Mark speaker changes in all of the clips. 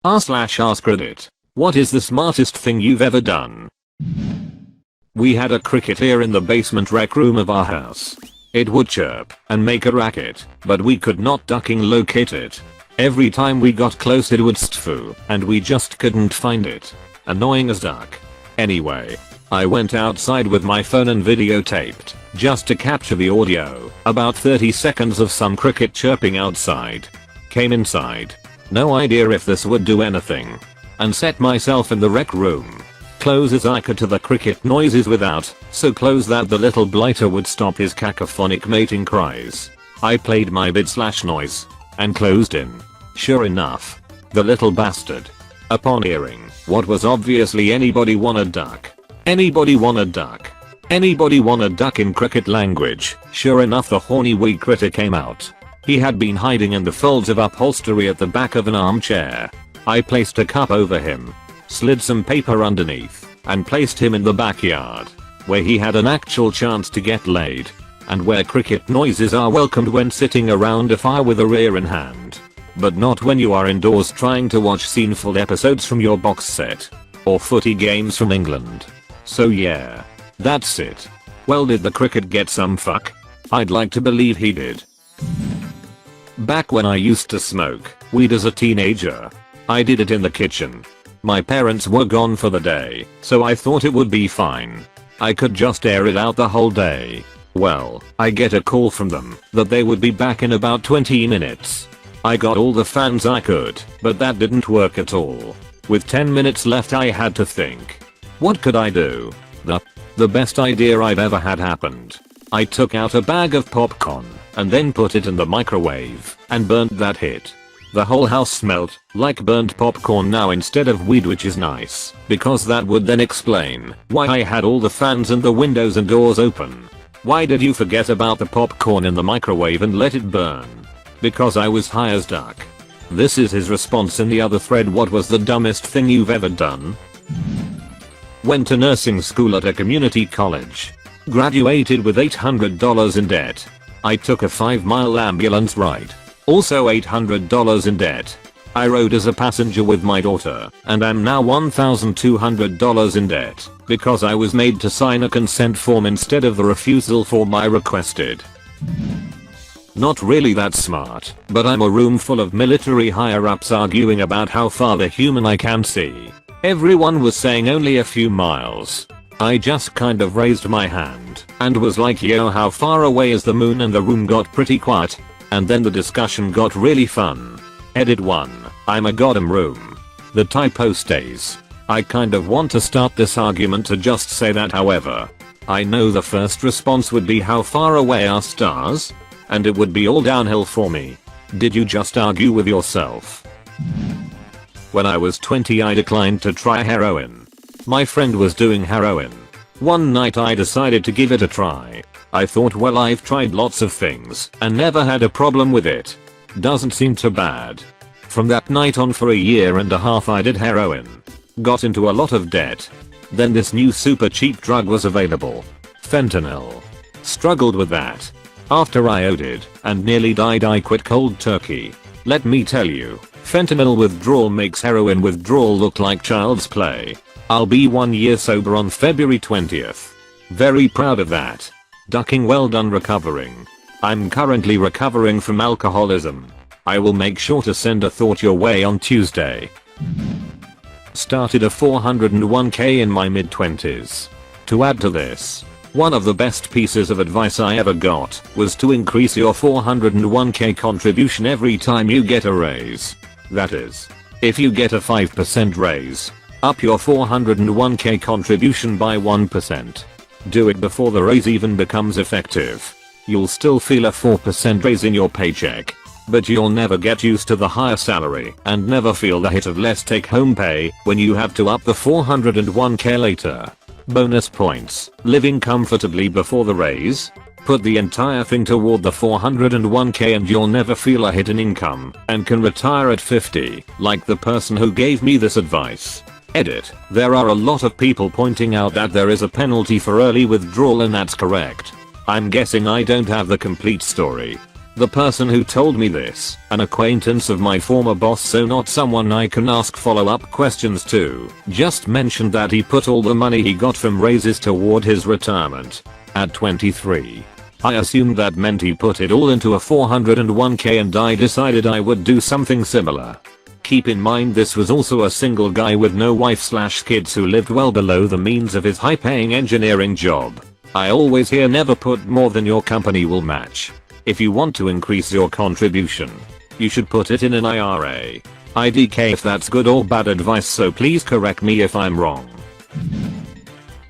Speaker 1: r/AskReddit. What is the smartest thing you've ever done? We had a cricket here in the basement rec room of our house. It would chirp and make a racket, but we could not ducking locate it. Every time we got close it would stfoo, and we just couldn't find it. Annoying as duck. Anyway, I went outside with my phone and videotaped, just to capture the audio, about 30 seconds of some cricket chirping outside. Came inside. No idea if this would do anything. And set myself in the rec room. Close as I could to the cricket noises without, so close that the little blighter would stop his cacophonic mating cries. I played my bid/noise. And closed in. Sure enough. The little bastard. Upon hearing what was obviously anybody wanna duck. Anybody wanna duck. Anybody wanna duck in cricket language, sure enough the horny wee critter came out. He had been hiding in the folds of upholstery at the back of an armchair. I placed a cup over him, slid some paper underneath, and placed him in the backyard, where he had an actual chance to get laid, and where cricket noises are welcomed when sitting around a fire with a rear in hand. But not when you are indoors trying to watch sceneful episodes from your box set, or footy games from England. So yeah, that's it. Well, did the cricket get some fuck? I'd like to believe he did. Back when I used to smoke weed as a teenager, I did it in the kitchen. My parents were gone for the day, so I thought it would be fine. I could just air it out the whole day. Well, I get a call from them that they would be back in about 20 minutes. I got all the fans I could, but that didn't work at all. With 10 minutes left I had to think. What could I do? The best idea I've ever had happened. I took out a bag of popcorn and then put it in the microwave and burned that hit. The whole house smelled like burnt popcorn now instead of weed, which is nice because that would then explain why I had all the fans and the windows and doors open. Why did you forget about the popcorn in the microwave and let it burn? Because I was high as duck. This is his response in the other thread. What was the dumbest thing you've ever done? Went to nursing school at a community college. Graduated with $800 in debt. I took a 5-mile ambulance ride. Also $800 in debt. I rode as a passenger with my daughter and am now $1,200 in debt because I was made to sign a consent form instead of the refusal form I requested. Not really that smart, but I'm a room full of military higher-ups arguing about how far the human eye can see. Everyone was saying only a few miles. I just kind of raised my hand and was like, yo, how far away is the moon? And the room got pretty quiet. And then the discussion got really fun. Edit 1. I'm a goddamn room. The typo stays. I kind of want to start this argument to just say that, however. I know the first response would be how far away are stars? And it would be all downhill for me. Did you just argue with yourself? When I was 20 I declined to try heroin. My friend was doing heroin. One night I decided to give it a try. I thought, well, I've tried lots of things and never had a problem with it. Doesn't seem too bad. From that night on for a year and a half I did heroin. Got into a lot of debt. Then this new super cheap drug was available. Fentanyl. Struggled with that. After I OD'd and nearly died I quit cold turkey. Let me tell you, fentanyl withdrawal makes heroin withdrawal look like child's play. I'll be 1 year sober on February 20th. Very proud of that. Ducking, well done recovering. I'm currently recovering from alcoholism. I will make sure to send a thought your way on Tuesday. Started a 401k in my mid-20s. To add to this, one of the best pieces of advice I ever got was to increase your 401k contribution every time you get a raise. That is, if you get a 5% raise, up your 401k contribution by 1%. Do it before the raise even becomes effective. You'll still feel a 4% raise in your paycheck, but you'll never get used to the higher salary and never feel the hit of less take-home pay when you have to up the 401k later. Bonus points: living comfortably before the raise. Put the entire thing toward the 401k and you'll never feel a hit in income and can retire at 50, like the person who gave me this advice. Edit. There are a lot of people pointing out that there is a penalty for early withdrawal, and that's correct. I'm guessing I don't have the complete story. The person who told me this, an acquaintance of my former boss, so not someone I can ask follow-up questions to, just mentioned that he put all the money he got from raises toward his retirement. At 23. I assumed that meant he put it all into a 401k, and I decided I would do something similar. Keep in mind this was also a single guy with no wife/kids who lived well below the means of his high-paying engineering job. I always hear never put more than your company will match. If you want to increase your contribution, you should put it in an IRA. IDK if that's good or bad advice, so please correct me if I'm wrong.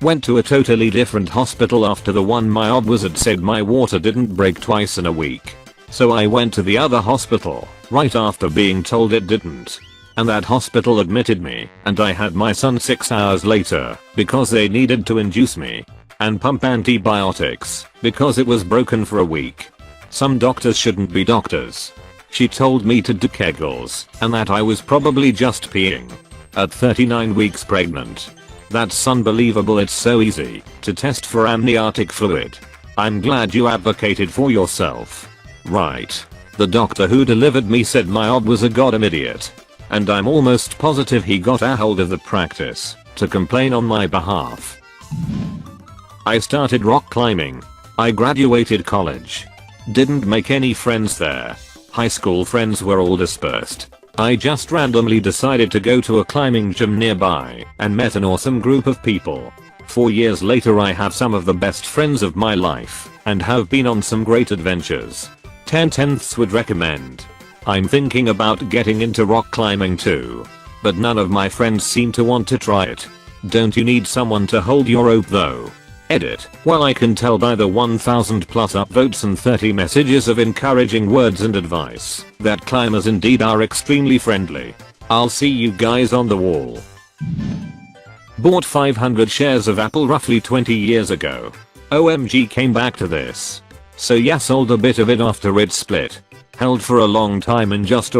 Speaker 1: Went to a totally different hospital after the one my OB was at said my water didn't break twice in a week. So I went to the other hospital, right after being told it didn't. And that hospital admitted me, and I had my son 6 hours later, because they needed to induce me and pump antibiotics, because it was broken for a week. Some doctors shouldn't be doctors. She told me to do Kegels, and that I was probably just peeing. At 39 weeks pregnant. That's unbelievable. It's so easy to test for amniotic fluid. I'm glad you advocated for yourself. Right. The doctor who delivered me said my OB was a goddamn idiot. And I'm almost positive he got a hold of the practice to complain on my behalf. I started rock climbing. I graduated college. Didn't make any friends there. High school friends were all dispersed. I just randomly decided to go to a climbing gym nearby and met an awesome group of people. 4 years later I have some of the best friends of my life and have been on some great adventures. 10/10ths would recommend. I'm thinking about getting into rock climbing too. But none of my friends seem to want to try it. Don't you need someone to hold your rope though? Edit. Well, I can tell by the 1000 plus upvotes and 30 messages of encouraging words and advice that climbers indeed are extremely friendly. I'll see you guys on the wall. Bought 500 shares of Apple roughly 20 years ago. OMG, came back to this. So yeah, sold a bit of it after it split. Held for a long time and just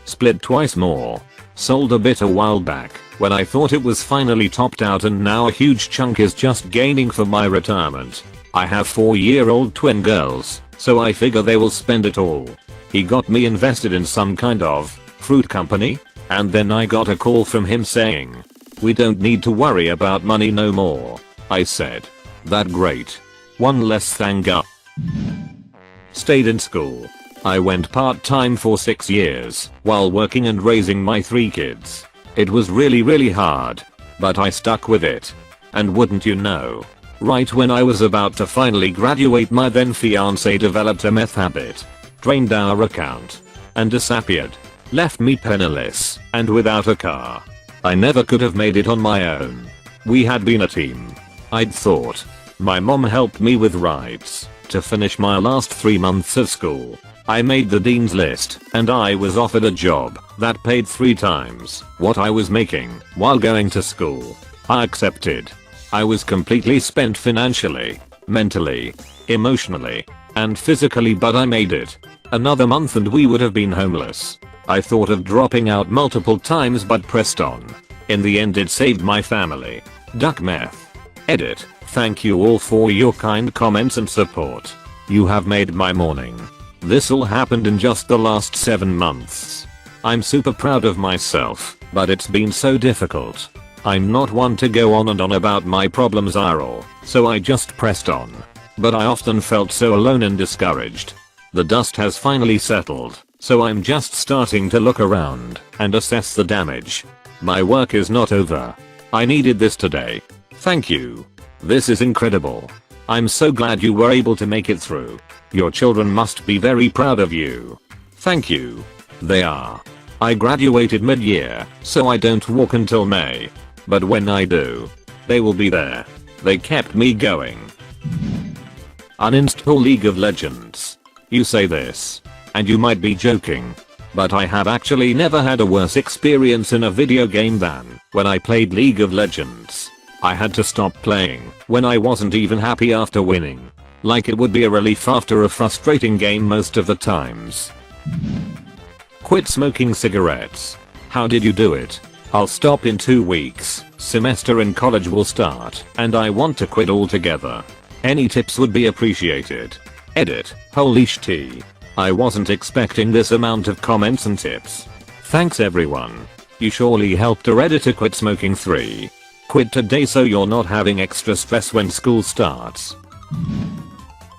Speaker 1: split twice more. Sold a bit a while back when I thought it was finally topped out, and now a huge chunk is just gaining for my retirement. I have 4-year-old twin girls, so I figure they will spend it all. He got me invested in some kind of fruit company, and then I got a call from him saying, "We don't need to worry about money no more." I said, "That great. One less thing up." Stayed in school. I went part-time for 6 years while working and raising my 3 kids. It was really hard, but I stuck with it. And wouldn't you know, right when I was about to finally graduate, my then fiance developed a meth habit, drained our account, and disappeared. Left me penniless and without a car. I never could have made it on my own. We had been a team, I'd thought. My mom helped me with rides to finish my last 3 months of school. I made the dean's list and I was offered a job that paid 3 times what I was making while going to school. I accepted. I was completely spent financially, mentally, emotionally, and physically, but I made it. Another month and we would have been homeless. I thought of dropping out multiple times but pressed on. In the end it saved my family. Duck meth. Edit. Thank you all for your kind comments and support. You have made my morning. This all happened in just the last 7 months. I'm super proud of myself, but it's been so difficult. I'm not one to go on and on about my problems IRL, so I just pressed on. But I often felt so alone and discouraged. The dust has finally settled, so I'm just starting to look around and assess the damage. My work is not over. I needed this today. Thank you. This is incredible. I'm so glad you were able to make it through. Your children must be very proud of you. Thank you. They are. I graduated mid-year, so I don't walk until May. But when I do, they will be there. They kept me going. Uninstall League of Legends. You say this, and you might be joking, but I have actually never had a worse experience in a video game than when I played League of Legends. I had to stop playing when I wasn't even happy after winning. Like it would be a relief after a frustrating game most of the times. Quit smoking cigarettes. How did you do it? I'll stop in 2 weeks. Semester in college will start, and I want to quit altogether. Any tips would be appreciated. Edit. Holy shit. I wasn't expecting this amount of comments and tips. Thanks everyone. You surely helped a Redditor quit smoking 3. Quit today so you're not having extra stress when school starts.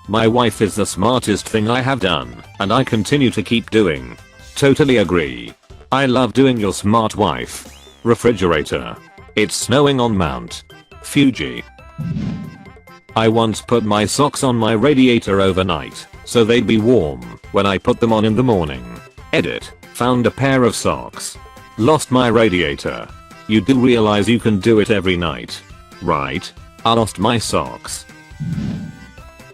Speaker 1: My wife is the smartest thing I have done, and I continue to keep doing. Totally agree. I love doing your smart wife. Refrigerator. It's snowing on Mount Fuji. I once put my socks on my radiator overnight, so they'd be warm when I put them on in the morning. Edit. Found a pair of socks. Lost my radiator. You do realize you can do it every night, right? I lost my socks.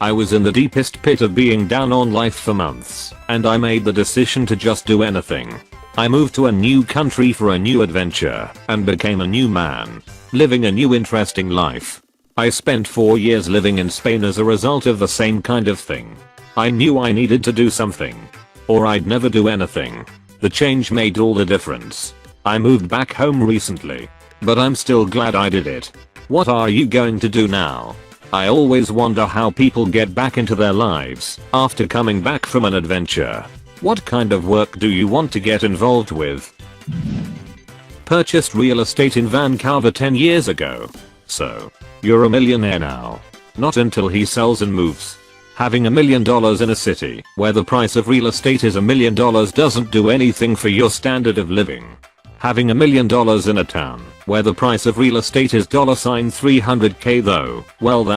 Speaker 1: I was in the deepest pit of being down on life for months, and I made the decision to just do anything. I moved to a new country for a new adventure, and became a new man, living a new interesting life. I spent 4 years living in Spain as a result of the same kind of thing. I knew I needed to do something, or I'd never do anything. The change made all the difference. I moved back home recently, but I'm still glad I did it. What are you going to do now? I always wonder how people get back into their lives after coming back from an adventure. What kind of work do you want to get involved with? Purchased real estate in Vancouver 10 years ago. So, you're a millionaire now. Not until he sells and moves. Having $1 million in a city where the price of real estate is $1 million doesn't do anything for your standard of living. Having $1 million in a town where the price of real estate is $300K though, well